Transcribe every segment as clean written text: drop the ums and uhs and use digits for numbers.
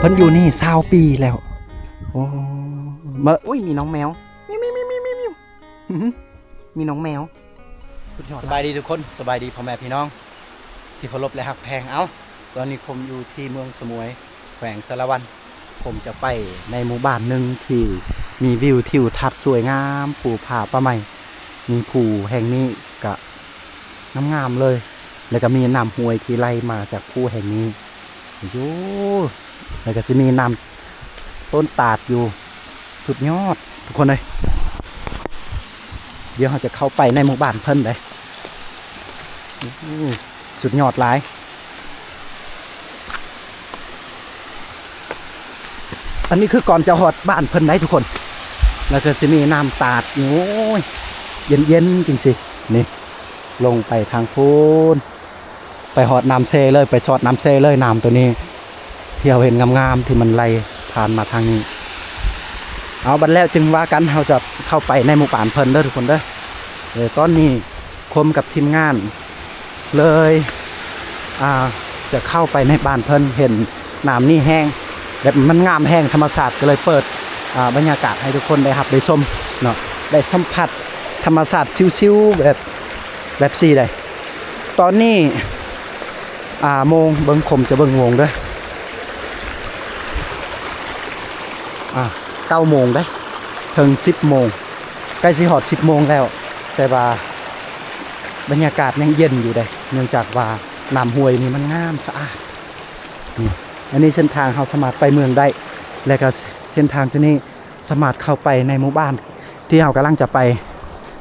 พิ่นอยู่นี่20 ปีแล้วโอ้มาอุ้ยมีน้องแมวมิวมีน้องแมวสุดยอดสบายดีทุกคนสบายดีพ่อแม่พี่น้องที่เคารพและฮักแพงตอนนี้ผมอยู่ที่เมืองสมุยแขวงสารวันผมจะไปในหมู่บ้านหนึ่งที่มีวิวทิวทัศน์สวยงามภูผาป่าไม้มีภูแห่งนี้กะงามเลยแล้วก็มีน้ำห้วยที่ไหลมาจากภูแห่งนี้โย่แล้วก็จะมีน้ำต้นตาดอยู่สุดยอดทุกคนเลยเดี๋ยวเราจะเข้าไปในหมู่บ้านเพิ่นเลยสุดยอดหลายอันนี้คือก่อนจะหอดบ้านเพิ่นได้ทุกคนแล้วก็จะมีน้ำตาดโอ้ยเย็นจริงสินี่ลงไปทางพูนไปหอดน้ำเซเลยไปสอดน้ำเซเลยน้ำตัวนี้ที่เราเห็นงามๆที่มันไหลผ่านมาทางนี้เอาบัดแล้วจึงว่ากันเราจะเข้าไปในหมู่บ้านเพิ่นเด้อทุกคนเด้อตอนนี้คมกับทีมงานเลยจะเข้าไปในบ้านเพิ่นเห็นน้ำนี่แห้งแบบมันงามแห้งธรรมชาติก็เลยเปิดบรรยากาศให้ทุกคนได้รับได้ชมเนาะได้สัมผัสธรรมชาติซิวๆแบบซีได้ตอนนี้โมงเบิ่งคมจะเบิ่งโมงด้วย9 โมงได้ถึง10 โมงใกล้สิฮอด10 โมงแล้วแต่ว่าบรรยากาศยังเย็นอยู่ได้เนื่องจากว่าน้ำห้วยนี่มันงามสะอาดนี่อันนี้เส้นทางเราสามารถไปเมืองได้และก็เส้นทางที่นี่สามารถเข้าไปในหมู่บ้านที่เรากำลังจะไป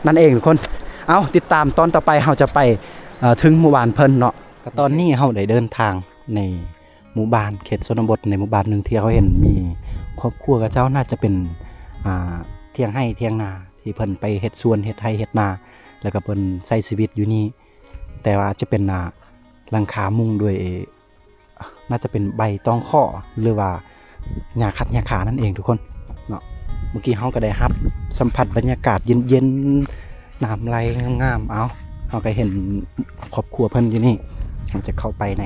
นั่นเองทุกคนเอาติดตามตอนต่อไปเราจะไปถึงหมู่บ้านเพิ่นเนาะก็ตอนนี้เราได้เดินทางในหมู่บ้านเขตชนบทในหมู่บ้านหนึ่งที่เขาเห็นมีครอบครัวกับเจ้าน่าจะเป็นเที่ยงให้เที่ยงนาที่เพิ่นไปเฮ็ดสวนเฮ็ดไร่เฮ็ดนาแล้วก็เพิ่นใช้ชีวิตอยู่นี่แต่ว่าจะเป็นหลังคามุงด้วยน่าจะเป็นใบตองข้อหรือว่าหญ้าคัดหญ้าขานั่นเองทุกคนเนาะเมื่อกี้เฮาก็ได้รับสัมผัสบรรยากาศเย็นๆน้ำไหลงามๆเฮาก็เห็นครอบครัวเพิ่นอยู่นี่เราจะเข้าไปใน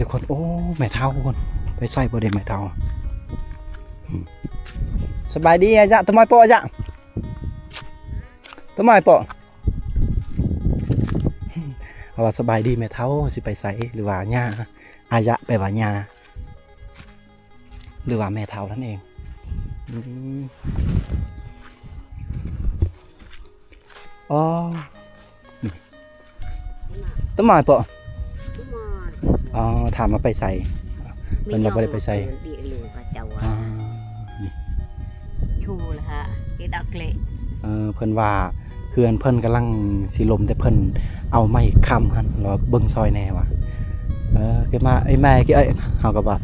ทุกคนโอ้แม่เฒ่าทุกคนไปใส่บ่ได้แม่เฒ่าสบายดีอาจ๊ะทำไมปอจ๊ะทำไมปอว่าสบายดีแม่เฒ่าสิไปใส่หรือว่าย่าอายะไปว่าย่าหรือว่าแม่เฒ่านั่นเองอ๋อทำไมปออ๋อถามมาไปใส่เป็นเราไม่ได้ไปใส่ชูละฮะที่ดักเละเพิ่นว่าเพื่อนเพิ่นกำลังสิลมแต่เพิ่นเอาไม้ค้ำหันรอเบิ่งซอยแน่ว่ะเกิดมาไอ้แม่กี่เฮาก็ว่า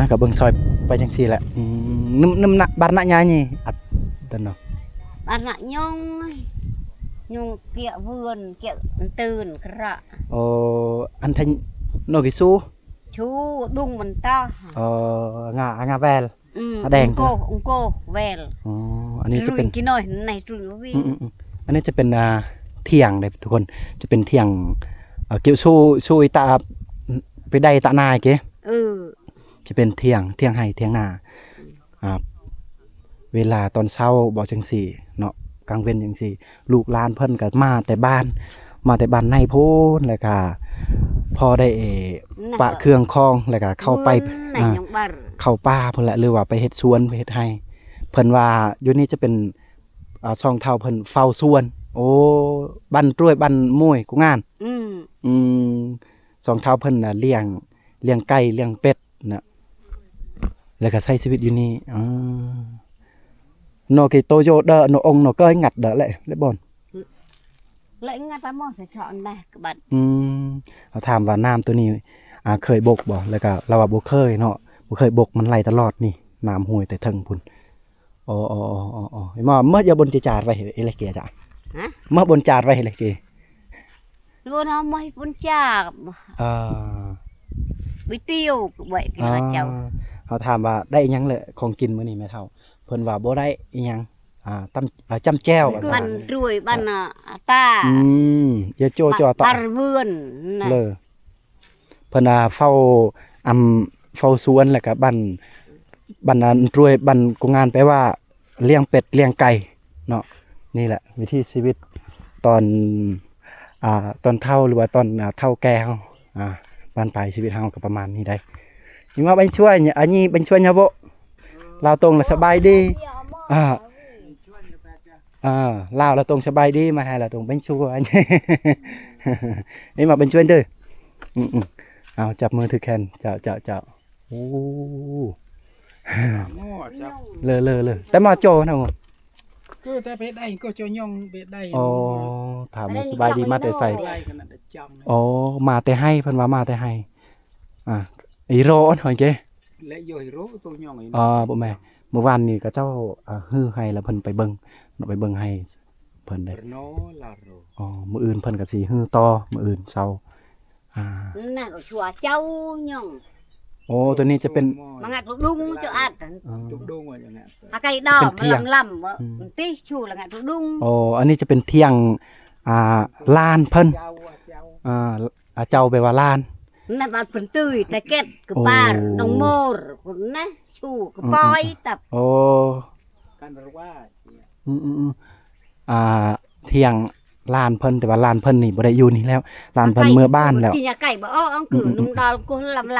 กับเบิ่งซอยไปจังซี่แหละนึมบ้านน่ะยายนี่อัดดันเนาะบ้านน่ะยงเกี่ยเวือนเกี่ยตื่นกระอันทันโนกิซูชูดุงมันตางาแวลแดงองโกแวลอันนี้จะเป็นกินหน่อยในตุนวิ่งอันนี้จะเป็นเที่ยงเลยทุกคนจะเป็นเที่ยงเกี่ยวสู้ตาไปได้ตานาเก๋จะเป็นเที่ยงให้เที่ยงนาเวลาตอนเช้าบอกจังสี่เนาะกลางเว้นจังสี่ลูกหลานเพิ่นก็มาแต่บ้านในโพ้นแล้วก็พอได้ปะเครื่องคลองแล้วก็เข้าไปเข้าป่าเพิ่นแหละหรือว่าไปเฮ็ดสวนไปเฮ็ดให้เพิ่นว่าอยู่นี่จะเป็นช่องเท่าเพิ่นเฝ้าสวนโอ้บ้านตรวยบ้านมุ้ยกูงานสองเท่าเพิ่นน่ะเลี้ยงไก่เลี้ยงเป็ดนะแล้วก็ใช้ชีวิตอยู่นี่โนกิโตโยเดอโนองโนเกยงัดเดอเลยได้บ่นเลยงัดตามอสะชอนได้กบัดเขาถามว่าน้ำตัวนี้เคยบกบ่แล้วก็เราว่าบ่เคยเนาะบ่เคยบกมันไหลตลอดนี่น้ำห้วยแต่เทิงพุ่นอ๋อไอ้หม้อเมื่อยาบนจาดไว้เอเลเกียจ้ะเมื่อบนจาดไว้เอเลเกียรู้นะไม่บนจาดวิเตียวไว้ที่เราเจ้าเขาถามว่าได้ยังเลยของกินมื้อนี้แม่เฒ่าเพิ่นว่าบ่ได้อีหยังจำแจ้วบ้านรวยบ้านตาอย่าโจต่อตาเวือนเลยเพิ่นเฝ้า เฝ้าสวนแล้วก็บ้านนั้นรวยบ้านกงงานแปลว่าเลี้ยงเป็ดเลี้ยงไก่เนาะนี่แหละวิถีชีวิตตอนตอนเฒ่าหรือว่าตอนเฒ่าแก่เฮาบ้านปลายชีวิตเฮาก็ประมาณนี้ได้นี่มาบันช่วยเนี่ยอันนี้บันช่วยเนี่ยบ่เราตรงละสบายดีอ่าลาวเราตรงสบายดีมาให้เราตรงบันช่วย นี่มาบันช่วยเด้อเอาจับมือถือแขนเจ้าโอ้เลยแต่มาโจนะผม ก็แต่เบ็ดได้ก็จะย่องเบ็ดได้ อ๋อถามว่าสบายดีมาแต่ใส่ ไล่กันนั่นจำ อ๋อมาแต่ให้เพิ่นว่ามาแต่ให้อีโรอ่อนหอยเจ้ และโยยรู้ตัวย่องอี บ่แม่เมื่อวานนี้ก็เจ้าฮื้อให้แล้วเพิ่นไปเบิ่งให้เพิ่นได้ โนลาโร อ๋อมื้ออื่นเพิ่นก็สิฮื้อต่อมื้ออื่นเช้าน่ะก็ชัวเจ้าย่อง โอ้ตัวนี้จะเป็น มางัดลูกดุงเจ้าอัด จุกดงว่าอย่างนั้น ไก่ดอกมันลำว่าติชูละงัดลูกดุง อ๋ออันนี้จะเป็นเที่ยงลานเพิ่นเจ้าไปว่าลาน นั่นบ้านเพิ่นตุ้ยแต่เก็ดกับป้าน้องโมรคนนะชูกับปอยตับ โอ้ การรู้ว่า เที่ยงลานเพิ่นแต่ว่าลานเพิ่นนี่บ่ได้อยู่นี่แล้วลานเพิ่นเมื่อบ้านแล้ว กินยาไก่บ่อ้ออังคือนุ่มดอลกูลำ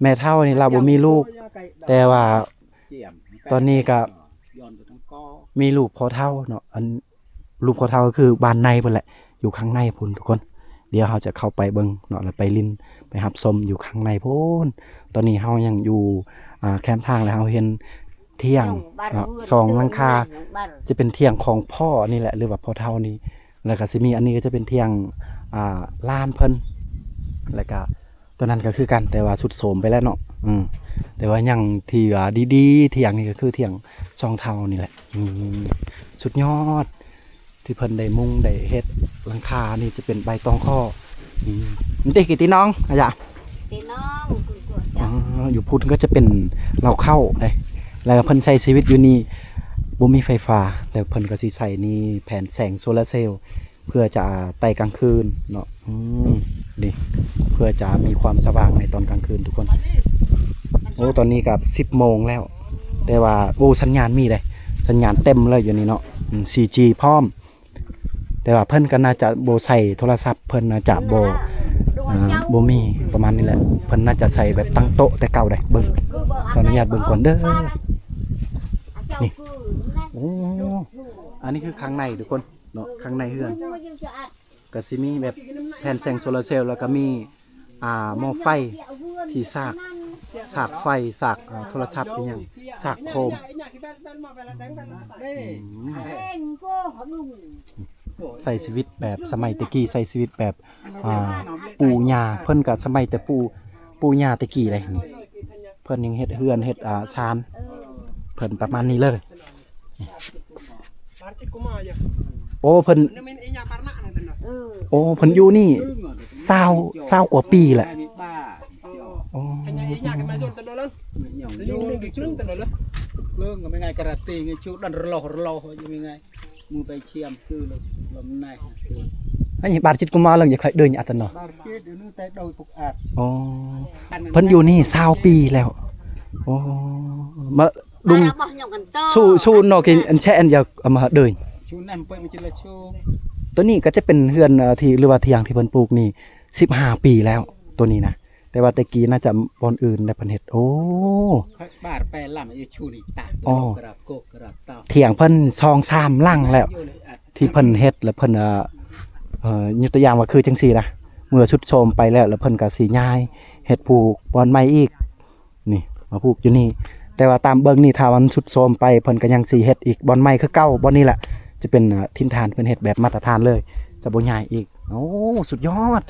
แม่เฒ่านี่เราบ่มีลูก แต่ว่าตอนนี้ก็มีลูกพอเฒ่าเนาะอันลูกพอเฒ่าก็คือบ้านในเพิ่นแหละอยู่ข้างในพุ่นทุกคนเดี๋ยวเราจะเข้าไปเบิ่งเนาะแล้วไปลิ้นไปรับชมอยู่ข้างในพุ่นตอนนี้เฮายังอยู่แคมป์ทางแล้วเฮาเห็นเที่ยงเนาะสองหลังคาจะเป็นเที่ยงของพ่อนี่แหละหรือว่าพ่อเฒ่านี่แล้วก็สิมีอันนี้ก็จะเป็นเที่ยงลานเพิ่นแล้วก็ตัวนั้นก็คือกันแต่ว่าสุดโสมไปแล้วเนาะแต่ว่ายังที่ดีๆเที่ยงนี่ก็คือเที่ยงช่องเฒ่านี่แหละสุดยอดที่เพิ่นได้มุงได้เฮ็ดหลังคานี่จะเป็นใบตองข้อมันติกี่ตีน้องอาจารย์ ตีน้องคุณกวด อยู่พุทธก็จะเป็นเราเข้าเลยแล้วเพิ่นใช้ชีวิตอยู่นี่บ่มีไฟฟ้าแต่เพิ่นก็สิใส่นี่แผ่นแสงโซลาร์เซลล์เพื่อจะไต่กลางคืนเนาะนี่เพื่อจะมีความสว่างในตอนกลางคืนทุกคนโอ้ตอนนี้กับ10 โมงแล้วแต่ว่าโอ้สัญญาณมีเลยสัญญาณเต็มเลยอยู่นี่เนาะ 4G พร้อมแต่ว่าเพิ่นก็น่าจะโบใส่โทรศัพท์เพิ่นน่าจะโบมีประมาณนี้แหละเพิ่นน่าจะใส่แบบตั้งโต๊ะแต่เก่าได้เบิ่งขออนุญาตเบิ่งก่อนเด้อนี่โอ้อันนี้คือข้างในทุกคนเนาะข้างในเฮือนก็สิมีแบบแผ่นแสงโซลาร์เซลล์แล้วก็มีหม้อไฟที่สากไฟสากโทรศัพท์เป็นหยังสากโคมใส่ชีวิตแบบสมัยตะกี้ใส่ชีวิตแบบปู่ย่าเพิ่นก็สมัยแต่ปู่ย่าตะกี้เลยนี่เพิ่นยังเฮ็ดเฮือนเฮ็ดชานเพิ่นประมาณนี้เลยโอ้เพิ่นโอ้เพิ่นอยู่นี่20 กว่าปีแหละโอ้เรื่องก็ไม่ไงกระตีไงชุดดันรอยังไงมือไปเชียมคือลมในอันนี้บาดจิตกุมารเรื่องอย่าใครเดินอัตโนบาดจิตเดี๋ยวนี้แต่โดยปกอาดอ๋อเพิ่นอยู่นี่20 ปีแล้วโอ้มาดุงสู้นอกกินอันแช่อันอยากเอามาเดินชูนั่นไปมันจะละชูตัวนี้ก็จะเป็นเฮือนที่หรือว่าเทียงที่เพิ่นปลูกนี่15 ปีแล้วตัวนี้นะแต่ว่าตะกี้น่าจะบอนอื่นได้เพิ่นเฮ็ดโอ้บาดแปลล่ำอยู่ชูนี่ตากกระโกกระเต่าเถียงเพิ่น2-3 ลังแล้วที่เพิ่นเฮ็ดแล้วเพิ่นยกตัวอย่างว่าคือจังซี่นะเมื่อสุดโทรมไปแล้วเพิ่นก็สิย้ายเฮ็ดปลูกบอนใหม่อีกนี่มาปลูกอยู่นี่แต่ว่าตามเบิ่งนี่ถ้ามันสุดโทรมไปเพิ่นก็ยังสิเฮ็ดอีกบอนใหม่คือเก่าบอนนี้แหละจะเป็นทินฐานเพิ่นเฮ็ดแบบมาตรฐานเลยจะบ่ย้ายอีกโอ้สุดยอด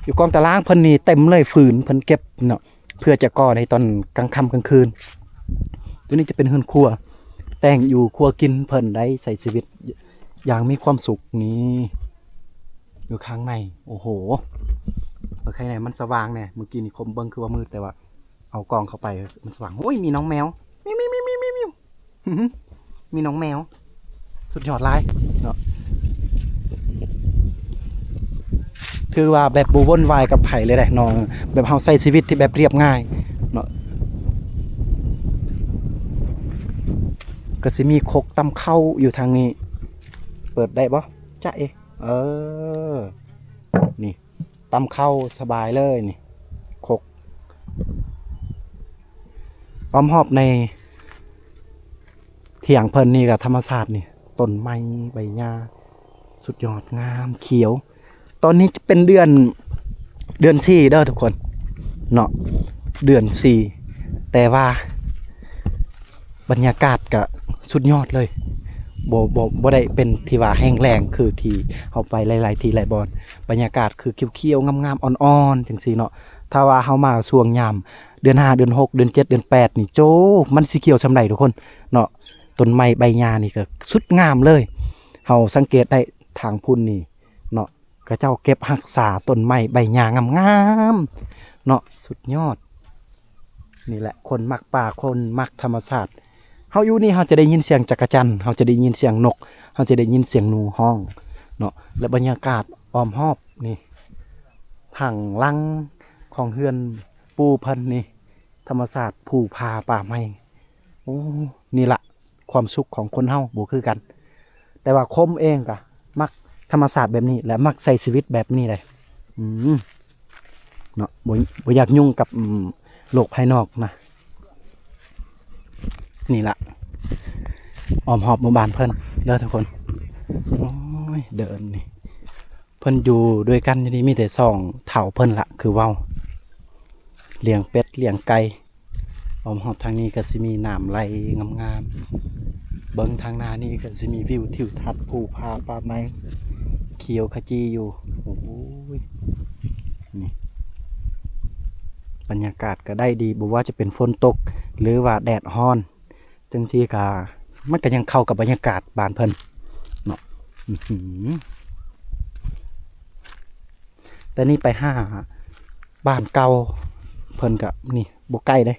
อยู่กองตารางเพิ่นนี่เต็มเลยฝืนเพิ่นเก็บเนาะเพื่อจะก่อในตอนกลางค่ำกลางคืนตัวนี้จะเป็นเฮือนครัวแต่งอยู่ครัวกินเพิ่นได้ใช้ชีวิตอย่างมีความสุขนี้อยู่ข้างในโอ้โหข้างในมันสว่างเนี่ยเมื่อกี้นี่คมเบิ้งคือว่ามืดแต่ว่าเอากล้องเข้าไปมันสว่างโอ้ยมีน้องแมวมิวมีน้องแมวสุดยอดลายเนาะ ถือว่าแบบบ่วุ่นวายกับไผเลยได้น้องแบบเฮาใช้ชีวิตที่แบบเรียบง่ายเนาะก็สิมีคกตำเข้าอยู่ทางนี้เปิดได้บ่จ๊ะเออนี่ตำเข้าสบายเลยนี่คกอ้อมหอบในเถียงเพิ่นนี่กับธรรมชาตินี่ต้นไม้ใบหญ้าสุดยอดงามเขียวตอนนี้เป็นเดือน4เด้อทุกคนเนาะเดือน4แต่ว่าบรรยากาศก็สุดยอดเลยบ่ได้เป็นที่ว่าแห้งแล้งคือที่เฮาไปหลายๆที่หลายบอนบรรยากาศคือเขียวๆงามๆอ่อนๆจังซี่เนาะถ้าว่าเฮามาช่วงยามเดือน5เดือน6เดือน7เดือน8นี่โจมันสิเขียวส่ำใดทุกคนเนาะต้นไม้ใบหญ้านี่ก็สุดงามเลยเฮาสังเกตได้ทางพุ่นนี่เนาะก็เจ้าเก็บรักษาต้นไม้ใบหญ้างามๆเนาะสุดยอดนี่แหละคนมักป่าคนมักธรรมชาติเฮาอยู่นี่เฮาจะได้ยินเสียงจักรจั่นเฮาจะได้ยินเสียงนกเฮาจะได้ยินเสียงหนูฮ้องเนาะและบรรยากาศอ้อมรอบนี่ทางลังของเฮือนปูเพิ่นนี่ธรรมชาติภูผาป่าไม้โอ้นี่ละความสุขของคนเฮาบ่คือกัน แต่ว่าคมเองก็มักธรรมศาสตร์แบบนี้และมักใช้ชีวิตแบบนี้เลยเนาะบ่อยากยุ่งกับโลกภายนอกนะนี่ละอ้อมหอบหมู่บ้านเพิ่นเด้อทุกคนโอ้ยเดินนี่เพิ่นอยู่ด้วยกันนี่มีแต่2เฒ่าเพิ่นละคือเว้าเลี้ยงเป็ดเลี้ยงไก่อ้อมหอบทางนี้ก็สิมีน้ำไหลงามๆเบิ่งทางหน้านี่ก็สิมีวิวทิวทัศน์ภูผาป่าไม้เขียวขจีอยู่โอ้ยนี่บรรยากาศก็ได้ดีบ่ว่าจะเป็นฝนตกหรือว่าแดดร้อนจังซี่ก็มันก็ยังเข้ากับบรรยากาศบ้านเพิ่นเนาะแต่นี่ไปหาบ้านเก่าเพิ่นก็นี่บ่ใกล้เด้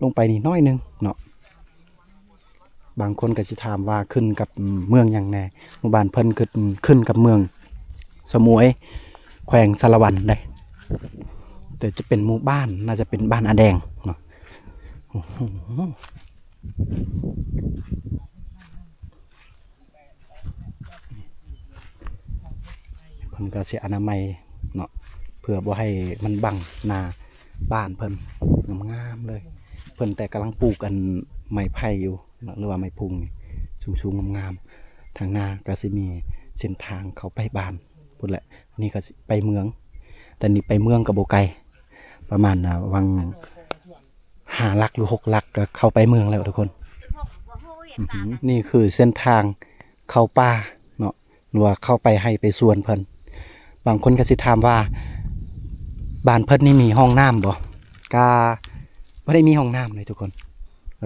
ลงไปนี่น้อยนึงเนาะบางคนก็สิถามว่าขึ้นกับเมืองหยังแน่หมู่บ้านเพิ่นขึ้นกับเมืองสมุยแขวงสารวันได้แต่จะเป็นหมู่บ้านน่าจะเป็นบ้านอาแดงเนาะเพิ่นก็สิอนามัยเนาะเพื่อบ่ให้มันบังหน้าบ้านเพิ่นงามๆเลยเพิ่นแต่กำลังปลูกกันไม้ไผ่อยู่หรือว่าไม้พุงสูงๆงามๆทางหน้าก็สิมีเส้นทางเข้าไปบ้านพุ่นแหละนี่ก็ไปเมืองแต่นี่ไปเมืองกับโบไกลประมาณวัง5 ลักหรือ6 ลักก็เข้าไปเมืองแล้วทุกคนนี่คือเส้นทางเข้าป่าเนาะหรือว่าเข้าไปให้ไปสวนเพิ่นบางคนก็สิถามว่าบ้านเพิ่นนี่มีห้องน้ำบ่กาไม่ได้มีห้องน้ำเลยทุกคน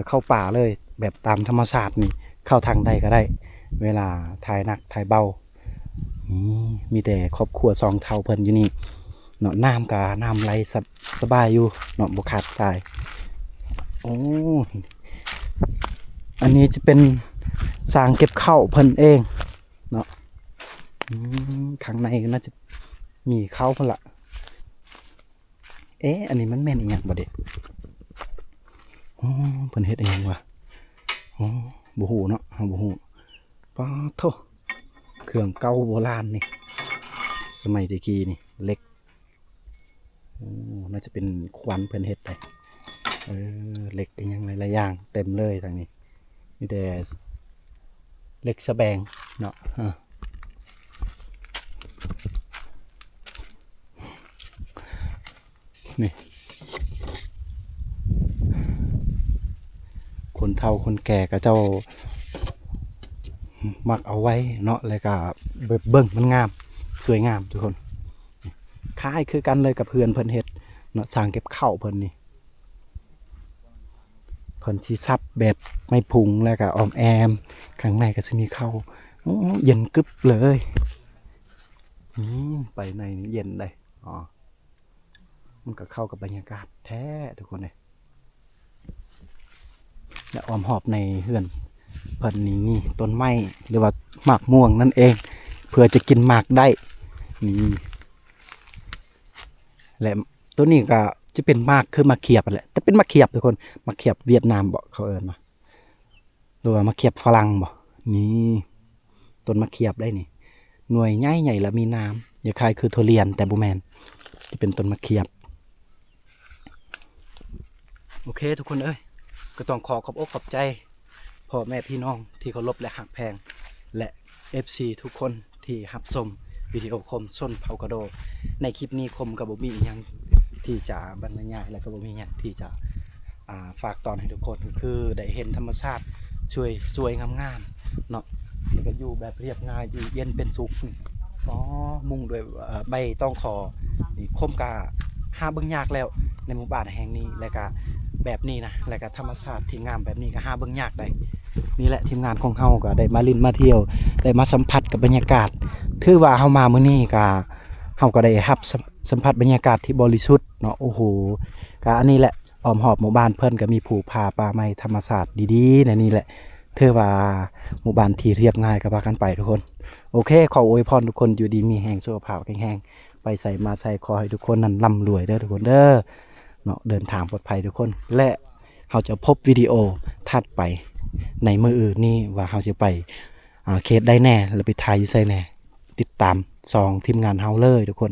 เข้าป่าเลยแบบตามธรรมชาตินี่เข้าทางใดก็ได้เวลาถ่ายหนักถ่ายเบามีแต่ครอบครัว2 เท่าเพิ่นอยู่นี่เนาะน้ำกะน้ำไหลสบายอยู่เนาะบ่ขาดสายโอ้อันนี้จะเป็นสร้างเก็บข้าวเพิ่นเองเนาะข้างในน่าจะมีข้าวเพิ่นละอันนี้มันแม่นอีหยังบ่เด็กเพิ่นเฮ็ดอีหยังวะบ่ฮู้เนาะบ่ฮู้ป้าโธ่เครื่องเก่าโบราณนี่สมัยตะกี้นี่เล็กน่าจะเป็นควันเพิ่นเฮ็ดไปเหล็กอีหยังหลายๆอย่างเต็มเลยทางนี้มีแต่เหล็กสะแบงเนาะนี่คนเฒ่าคนแก่ก็เจ้ามักเอาไว้เนาะแล้วก็เบิ่งมันงามสวยงามทุกคนคล้ายคือกันเลยกับเพื่อนเพิ่นเฮ็ดเนาะสร้างเก็บข้าวเพิ่นนี่เพิ่นสิซับแบบไม่พุงแล้วก็ออมแอมข้างในก็สิมีข้าวเย็นกึบเลยไปในนี้เย็นเลยมันก็เข้ากับบรรยากาศแท้ทุกคนเลยและอ้อมหอบในเฮือนเพิ่นนี่ต้นไม้หรือว่าหมากม่วงนั่นเองเพื่อจะกินหมากได้นี่ และตัวนี้ก็จะเป็นมากคือมะเขียบแหละแต่เป็นมะเขียบทุกคนมะเขียบเวียดนามบ่เขาเอิ้นว่าหรือว่ามะเขียบฝรั่งบ่นี่ต้นมะเขียบได้นี่หน่วยใหญ่ๆแล้วมีน้ำอย่าคล้ายคือทุเรียนแต่บ่แม่นที่เป็นต้นมะเขียบโอเคทุกคนเอ้ยก็ต้องขอบอกขอบใจพ่อแม่พี่น้องที่เคารพและหักแพงและ FC ทุกคนที่รับชมวิดีโอคมส้นเผากระโดในคลิปนี้คมกับบ่มีอิหยังที่จะบรรยายและก็บ่มีอิหยังที่จะฝากตอนให้ทุกคนคือได้เห็นธรรมชาติสวยงามๆเนาะแล้วก็อยู่แบบเรียบง่ายอยู่เย็นเป็นสุขนี่อ๋อมุ่งด้วยใบต้องขอนี่คมกาหาเบิ่งยากแล้วในหมู่บ้านแห่งนี้แล้วก็แบบนี้นะแล้วก็ธรรมชาติที่งามแบบนี้ก็หาเบิ่งยากได้นี่แหละทีมงานของเฮาก็ได้มาลินมาเที่ยวได้มาสัมผัสกับบรรยากาศถือว่าเฮามามื้อนี้ก็เฮาก็ได้รับสัมผัสบรรยากาศที่บริสุทธิ์เนาะโอ้โหก็อันนี้แหละอ้อมหอบหมู่บ้านเพิ่นก็มีภูผาป่าไม้ธรรมชาติดีๆในนี่แหละถือว่าหมู่บ้านที่เรียบง่ายก็พากันไปทุกคนโอเคขออวยพรทุกคนอยู่ดีมีแห่งสุขภาพแข็งแรงไปใส่มาใส่ขอให้ทุกคนนั้นร่ำรวยเด้อทุกคนเด้อเนาะเดินทางปลอดภัยทุกคนและเฮาจะพบวิดีโอถัดไปในมื้ออื่นนี้ว่าเฮาจะไปเขตได้แน่แล้วไปถ่ายอยู่ไสแน่ติดตาม2ทีมงานเฮาเลยทุกคน